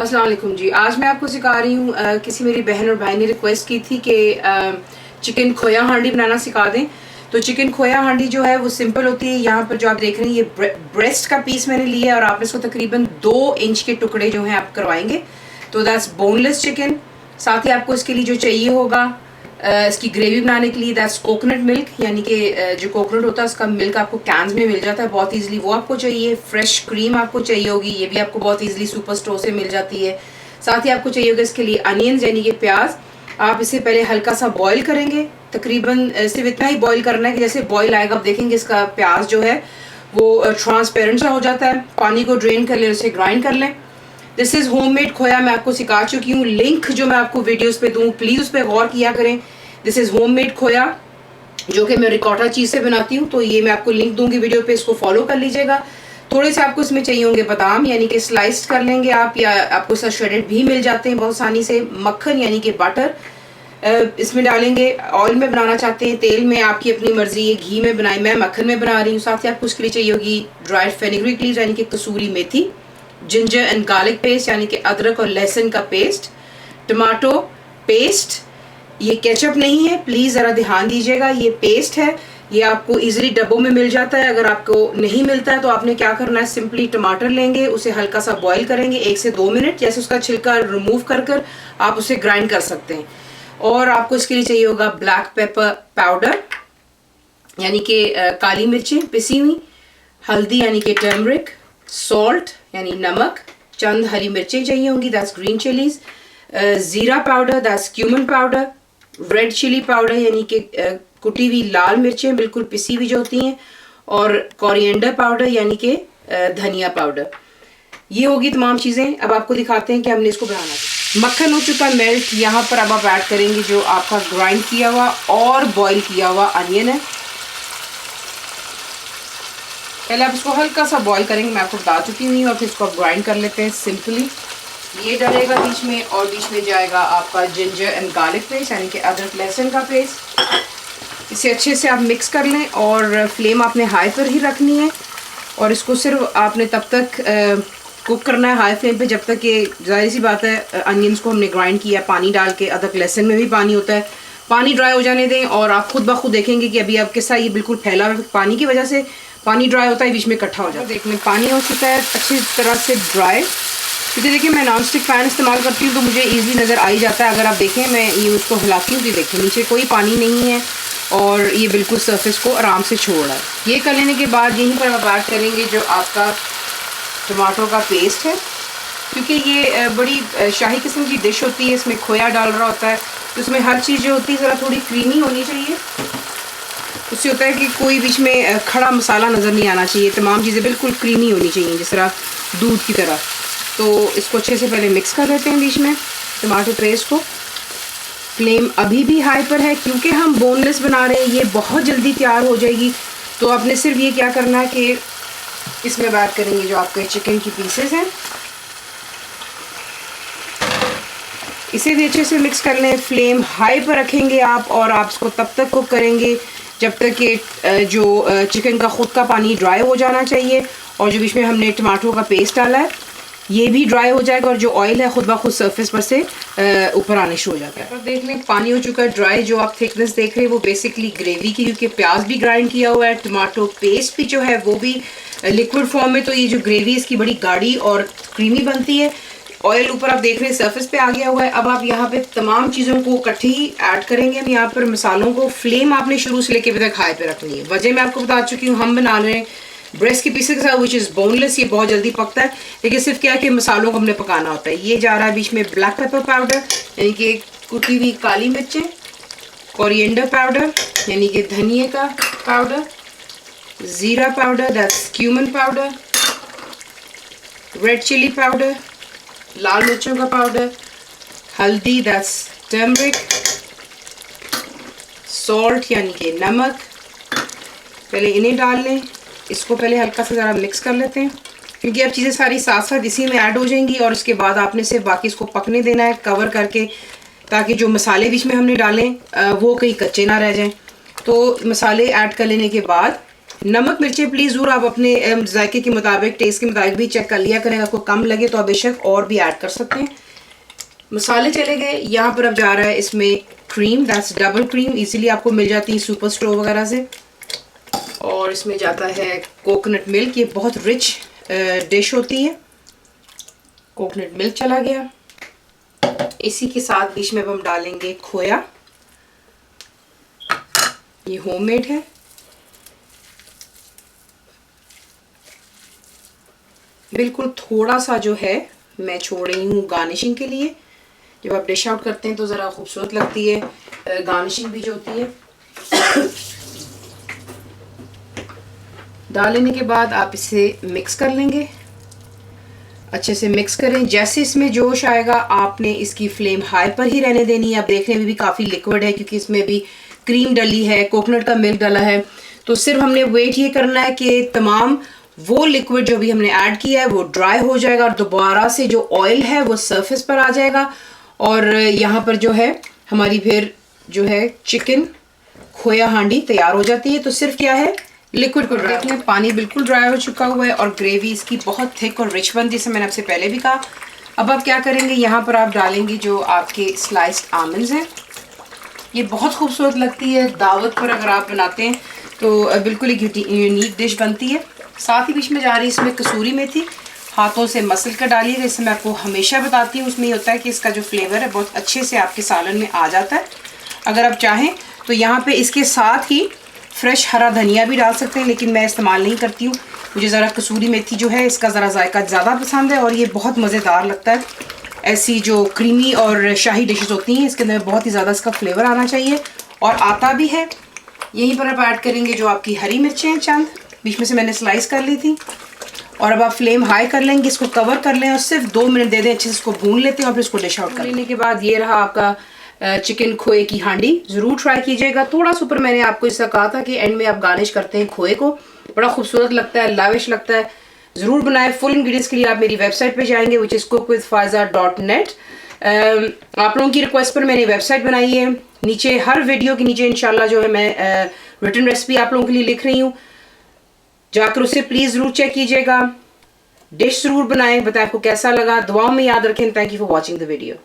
अस्सलाम वालेकुम जी। आज मैं आपको सिखा रही हूँ, किसी मेरी बहन और भाई ने रिक्वेस्ट की थी कि चिकन खोया हांडी बनाना सिखा दें। तो चिकन खोया हांडी जो है वो सिंपल होती है। यहाँ पर जो आप देख रहे हैं ये ब्रेस्ट का पीस मैंने लिया है और आप इसको तकरीबन 2 इंच के टुकड़े जो हैं आप करवाएंगे। तो दैट्स बोनलेस चिकन। साथ ही आपको इसके लिए जो चाहिए होगा इसकी ग्रेवी बनाने के लिए दैट्स कोकोनट मिल्क, यानी कि जो कोकोनट होता है उसका मिल्क आपको कैंस में मिल जाता है बहुत ईजिली, वो आपको चाहिए। फ्रेश क्रीम आपको चाहिए होगी, ये भी आपको बहुत ईजिली सुपर स्टोर से मिल जाती है। साथ ही आपको चाहिए होगा इसके लिए अनियंस यानी कि प्याज। आप इसे पहले हल्का सा बॉईल करेंगे, तकरीबन सिर्फ इतना ही बॉईल करना है कि जैसे बॉईल आएगा आप देखेंगे इसका प्याज जो है वो ट्रांसपेरेंट सा हो जाता है। पानी को ड्रेन कर लें, उसे ग्राइंड कर लें। दिस इज़ होममेड खोया, मैं आपको सिखा चुकी हूँ। लिंक जो मैं आपको वीडियोस पे दूँ प्लीज़ उस पर गौर किया करें। दिस इज़ होममेड खोया जो कि मैं रिकॉर्डा चीज़ से बनाती हूँ, तो ये मैं आपको लिंक दूंगी वीडियो पे, इसको फॉलो कर लीजिएगा। थोड़े से आपको इसमें चाहिए होंगे बादाम, यानी कि स्लाइस कर लेंगे आप, या आपको इसका श्रेडेड भी मिल जाते हैं बहुत आसानी से। मक्खन यानी कि बटर इसमें डालेंगे। ऑयल में बनाना चाहते हैं, तेल में, आपकी अपनी मर्जी है, घी में बनाए, मैं मक्खन में बना रही हूँ। साथ ही आपको उसके लिए चाहिए होगी ड्राइड फेनिग्रिक लीव्स यानी कि कसूरी मेथी, जिंजर एंड गार्लिक पेस्ट यानी कि अदरक और लहसुन का पेस्ट, टमाटो पेस्ट। ये केचप नहीं है, प्लीज़ ज़रा ध्यान दीजिएगा, ये पेस्ट है। ये आपको इजीली डब्बों में मिल जाता है। अगर आपको नहीं मिलता है तो आपने क्या करना है, सिंपली टमाटर लेंगे, उसे हल्का सा बॉईल करेंगे 1 से 2 मिनट, जैसे उसका छिलका रिमूव कर कर आप उसे ग्राइंड कर सकते हैं। और आपको इसके लिए चाहिए होगा ब्लैक पेपर पाउडर यानी कि काली मिर्चें पिसी हुई, हल्दी यानी कि टर्मरिक, सॉल्ट यानी नमक, चंद हरी मिर्चें चाहिए होंगी दैट्स ग्रीन चिलीज, ज़ीरा powder that's cumin powder, red chilli powder यानी कि कुटी हुई लाल मिर्चें बिल्कुल पिसी हुई जो होती हैं, और कोरिएंडर पाउडर यानी कि धनिया पाउडर। ये होगी तमाम चीज़ें। अब आपको दिखाते हैं कि हमने इसको बनाना है। मक्खन हो चुका मेल्ट, यहाँ पर अब आप ऐड करेंगे जो आपका ग्राइंड किया हुआ और बॉईल किया हुआ अनियन है। पहले आप इसको हल्का सा बॉईल करेंगे, मैं आपको बता चुकी हूँ, और फिर इसको आप ग्राइंड कर लेते हैं सिंपली। ये डलेगा बीच में, और बीच में जाएगा आपका जिंजर एंड गार्लिक पेस्ट यानी कि अदरक लहसुन का पेस्ट। इसे अच्छे से आप मिक्स कर लें, और फ्लेम आपने हाई पर ही रखनी है, और इसको सिर्फ आपने तब तक कुक करना है हाई फ्लेम पे जब तक कि, जाहिर सी बात है, अनियंस को हमने ग्राइंड किया पानी डाल के, अदरक लहसुन में भी पानी होता है, पानी ड्राई हो जाने दें। और आप खुद ब खुद देखेंगे कि अभी आपके साथ ये बिल्कुल फैला हुआ, पानी की वजह से पानी ड्राई होता है, बीच में इकट्ठा हो जाता है। देखने पानी हो चुका है अच्छी तरह से ड्राई, क्योंकि देखिए मैं नॉन स्टिक पैन इस्तेमाल करती हूँ तो मुझे ईजी नज़र आ ही जाता है। अगर आप देखें मैं ये उसको हिलाती हूँ तो देखिए नीचे कोई पानी नहीं है, और ये बिल्कुल सरफेस को आराम से छोड़ रहा है। ये कर लेने के बाद यहीं पर आप ऐड करेंगे जो आपका टमाटो का पेस्ट है, क्योंकि ये बड़ी शाही किस्म की डिश होती है, इसमें खोया डाल रहा होता है, तो इसमें हर चीज़ जो होती है ज़रा थोड़ी क्रीमी होनी चाहिए। उससे होता है कि कोई बीच में खड़ा मसाला नज़र नहीं आना चाहिए, तमाम चीज़ें बिल्कुल क्रीमी होनी चाहिए जिस तरह दूध की तरह। तो इसको अच्छे से पहले मिक्स कर लेते हैं बीच में टमाटो पेस्ट को। फ्लेम अभी भी हाई पर है क्योंकि हम बोनलेस बना रहे हैं, ये बहुत जल्दी तैयार हो जाएगी। तो आपने सिर्फ ये क्या करना है कि इसमें ऐड करेंगे जो आपके चिकन की पीसेस हैं, इसे भी अच्छे से मिक्स कर लें। फ्लेम हाई पर रखेंगे आप, और आप इसको तब तक कुक करेंगे जब तक कि जो चिकन का ख़ुद का पानी ड्राई हो जाना चाहिए, और जो बीच में हमने टमाटो का पेस्ट डाला है ये भी ड्राई हो जाएगा, और जो ऑयल है खुद ब खुद सरफेस पर से ऊपर आने शुरू हो जाता है। तो देख लें पानी हो चुका है ड्राई। जो आप थिकनेस देख रहे हैं वो बेसिकली ग्रेवी की, क्योंकि प्याज भी ग्राइंड किया हुआ है, टमाटो पेस्ट भी जो है वो भी लिक्विड फॉर्म में, तो ये जो ग्रेवी इसकी बड़ी गाढ़ी और क्रीमी बनती है। ऑयल ऊपर आप देख रहे हैं सरफेस पे आ गया हुआ है। अब आप यहाँ पे तमाम चीज़ों को इकट्ठी ही ऐड करेंगे। हम यहाँ पर मसालों को, फ्लेम आपने शुरू से लेके अभी तक हाई पे रखनी है। वजह मैं आपको बता चुकी हूँ, हम बना रहे हैं ब्रेस्ट के पीसेस के साथ विच इज़ बोनलेस, ये बहुत जल्दी पकता है, लेकिन सिर्फ क्या है कि मसालों को हमने पकाना होता है। ये जा रहा है बीच में ब्लैक पेपर पाउडर यानी कि कुटी हुई काली मिर्चें, कोरिएंडर पाउडर यानी कि धनिया का पाउडर, ज़ीरा powder that's cumin powder, red chilli powder लाल मिर्चों का पाउडर, हल्दी दैट्स टर्मरिक, सॉल्ट यानी कि नमक। पहले इन्हें डाल लें, इसको पहले हल्का सा ज़रा मिक्स कर लेते हैं, क्योंकि अब चीज़ें सारी साथ साथ इसी में ऐड हो जाएंगी, और उसके बाद आपने सिर्फ बाकी इसको पकने देना है कवर करके, ताकि जो मसाले बीच में हमने डालें वो कहीं कच्चे ना रह जाएं। तो मसाले ऐड कर लेने के बाद नमक मिर्चें प्लीज़ ज़रूर आप अपने जायके के मुताबिक, टेस्ट के मुताबिक भी चेक कर लिया करें। आपको कम लगे तो आप बेशक और भी ऐड कर सकते हैं। मसाले चले गए। यहाँ पर अब जा रहा है इसमें cream, that's double cream, easily आपको मिल जाती है सुपर स्टोर वगैरह से। और इसमें जाता है कोकोनट मिल्क, ये बहुत रिच डिश होती है। कोकोनट मिल्क चला गया। इसी के साथ बीच में अब हम डालेंगे खोया, ये होममेड है। बिल्कुल थोड़ा सा जो है मैं छोड़ रही हूँ गार्निशिंग के लिए। जब आप डिश आउट करते हैं तो ज़रा खूबसूरत लगती है, गार्निशिंग भी जो होती है। डालने के बाद आप इसे मिक्स कर लेंगे, अच्छे से मिक्स करें। जैसे इसमें जोश आएगा आपने इसकी फ्लेम हाई पर ही रहने देनी है। आप देखने में भी काफ़ी लिक्विड है क्योंकि इसमें भी क्रीम डली है, कोकोनट का मिल्क डाला है। तो सिर्फ हमने वेट ये करना है कि तमाम वो लिक्विड जो भी हमने ऐड किया है वो ड्राई हो जाएगा और दोबारा से जो ऑयल है वो सरफेस पर आ जाएगा। और यहाँ पर जो है हमारी फिर जो है चिकन खोया हांडी तैयार हो जाती है। तो सिर्फ क्या है, लिक्विड को ड्राई करना है। पानी बिल्कुल ड्राई हो चुका हुआ है और ग्रेवी इसकी बहुत थिक और रिच बनती है, जैसे मैंने आपसे पहले भी कहा। अब आप क्या करेंगे, यहाँ पर आप डालेंगे जो आपके स्लाइस्ड आमंड्स हैं। ये बहुत खूबसूरत लगती है, दावत पर अगर आप बनाते हैं तो बिल्कुल एक यूनिक डिश बनती है। साथ ही बीच में जा रही है इसमें कसूरी मेथी, हाथों से मसल कर डालिएगा। इससे मैं आपको हमेशा बताती हूँ, उसमें ये होता है कि इसका जो फ्लेवर है बहुत अच्छे से आपके सालन में आ जाता है। अगर आप चाहें तो यहाँ पे इसके साथ ही फ्रेश हरा धनिया भी डाल सकते हैं, लेकिन मैं इस्तेमाल नहीं करती हूँ। मुझे ज़रा कसूरी मेथी जो है इसका ज़रा जायका ज़्यादा पसंद है और ये बहुत मज़ेदार लगता है। ऐसी जो क्रीमी और शाही डिशेस होती हैं इसके अंदर बहुत ही ज़्यादा इसका फ्लेवर आना चाहिए और आता भी है। यहीं पर आप ऐड करेंगे जो आपकी हरी मिर्चें हैं, चंद बीच में से मैंने स्लाइस कर ली थी। और अब आप फ्लेम हाई कर लेंगे, इसको कवर कर लें और सिर्फ 2 मिनट दे दें, अच्छे से इसको भून लेते हैं और फिर इसको डिश आउट कर लेने के बाद ये रहा आपका चिकन खोए की हांडी। ज़रूर ट्राई कीजिएगा। थोड़ा सा ऊपर मैंने आपको इसका कहा था कि एंड में आप गार्निश करते हैं खोए को, बड़ा खूबसूरत लगता है, लाविश लगता है। ज़रूर बनाएं। फुल इंग्रेडिएंट्स के लिए आप मेरी वेबसाइट पे जाएंगे विच इज़ cookWithFaiza.net। आप लोगों की रिक्वेस्ट पर मैंने वेबसाइट बनाई है। नीचे हर वीडियो के नीचे इंशाल्लाह जो है मैं रिटन रेसिपी आप लोगों के लिए लिख रही हूँ, जाकर उसे प्लीज़ ज़रूर चेक कीजिएगा। डिश ज़रूर बनाएं, बताएं आपको कैसा लगा। दुआओं में याद रखें। Thank you for watching the video.